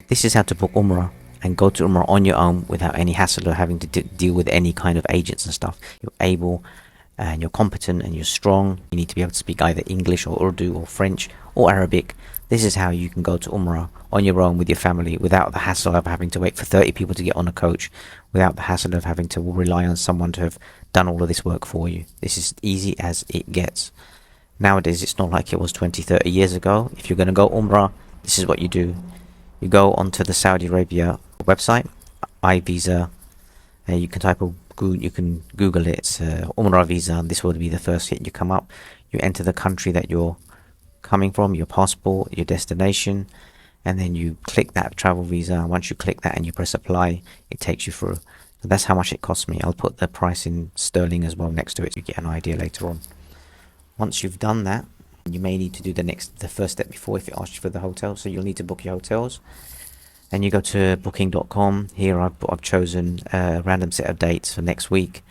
This is how to book Umrah and go to Umrah on your own without any hassle or having to deal with any kind of agents and stuff. You're able and you're competent and you're strong. You need to be able to speak either English or Urdu or French or Arabic. This is how you can go to Umrah on your own with your family without the hassle of having to wait for 30 people to get on a coach, without the hassle of having to rely on someone to have done all of this work for you. This is easy as it gets. Nowadays, it's not like it was 20, 30 years ago. If you're going to go Umrah, this is what you do. You go onto the Saudi Arabia website, iVisa, and you can you can Google it, it's Umrah visa, and this will be the first hit you come up. You enter the country that you're coming from, your passport, your destination, and then you click that travel visa. And once you click that and you press apply, it takes you through. So that's how much it cost me. I'll put the price in sterling as well next to it so you get an idea later on. Once you've done that, you may need to do the first step before if it asks you for the hotel. So you'll need to book your hotels. And you go to booking.com. Here I've chosen a random set of dates for next week.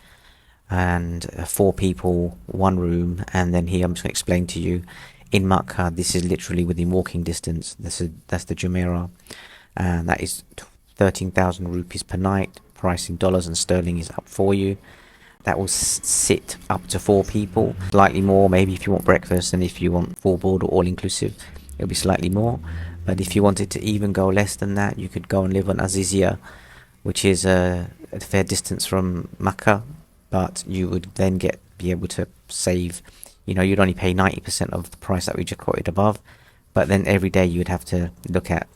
And 4 people, 1 room. And then here I'm just going to explain to you. In Makkah, this is literally within walking distance. That's the Jumeirah. And that is 13,000 rupees per night. Price in dollars and sterling is up for you. That will sit up to 4 people, slightly more maybe if you want breakfast, and if you want full board or all inclusive, it'll be slightly more. But if you wanted to even go less than that, you could go and live on Azizia, which is a fair distance from Makkah, but you would then be able to save, you'd only pay 90% of the price that we just quoted above, but then every day you would have to look at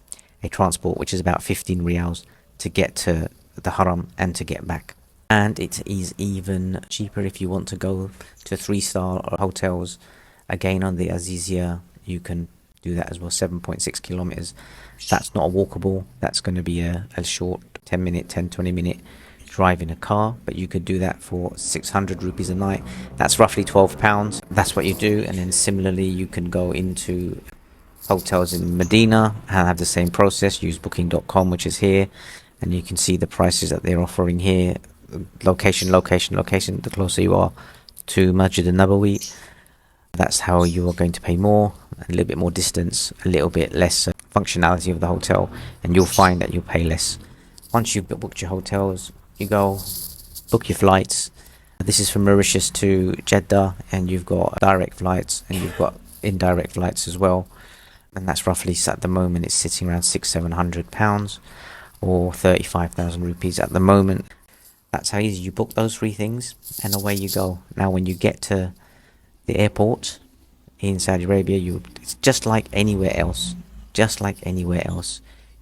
a transport, which is about 15 riyals to get to the Haram and to get back. And it is even cheaper if you want to go to 3-star hotels. Again, on the Azizia, you can do that as well, 7.6 kilometers. That's not a walkable. That's going to be a short 20 minute drive in a car. But you could do that for 600 rupees a night. That's roughly £12. That's what you do. And then similarly, you can go into hotels in Medina and have the same process. Use booking.com, which is here. And you can see the prices that they're offering here. Location. The closer you are to Masjid al-Nabawi, that's how you are going to pay more. A little bit more distance, a little bit less functionality of the hotel, and you'll find that you'll pay less. Once you've booked your hotels, you go book your flights. This is from Mauritius to Jeddah, and you've got direct flights and you've got indirect flights as well. And that's roughly, at the moment, it's sitting around £600-700 or 35,000 rupees at the moment. That's how easy you book those 3 things, and away you go. Now, when you get to the airport in Saudi Arabia, it's just like anywhere else.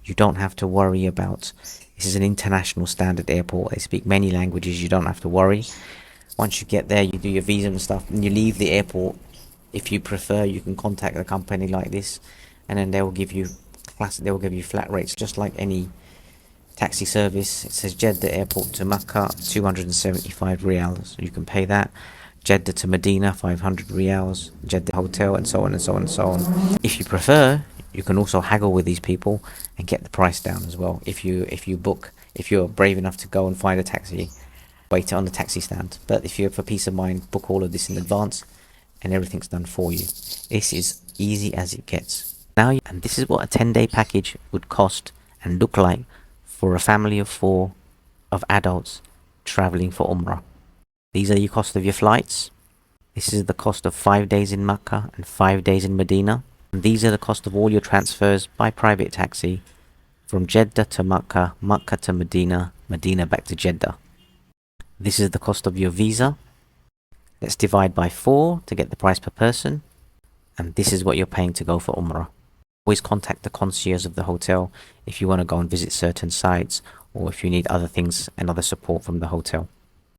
You don't have to worry about. This is an international standard airport. They speak many languages. You don't have to worry. Once you get there, you do your visa and stuff, and you leave the airport. If you prefer, you can contact a company like this, and then they will give you flat rates, just like any taxi service. It says Jeddah airport to Makkah, 275 riyals. You can pay that. Jeddah to Medina, 500 riyals. Jeddah hotel, and so on and so on and so on. If you prefer, you can also haggle with these people and get the price down as well. If you're brave enough to go and find a taxi, wait on the taxi stand. But if you're for peace of mind, book all of this in advance, and everything's done for you. This is easy as it gets. And this is what a 10-day package would cost and look like for a family of 4 of adults traveling for Umrah. These are your cost of your flights. This is the cost of 5 days in Makkah and 5 days in Medina. And these are the cost of all your transfers by private taxi from Jeddah to Makkah, Makkah to Medina, Medina back to Jeddah. This is the cost of your visa. Let's divide by 4 to get the price per person. And this is what you're paying to go for Umrah. Always contact the concierge of the hotel if you want to go and visit certain sites, or if you need other things and other support from the hotel.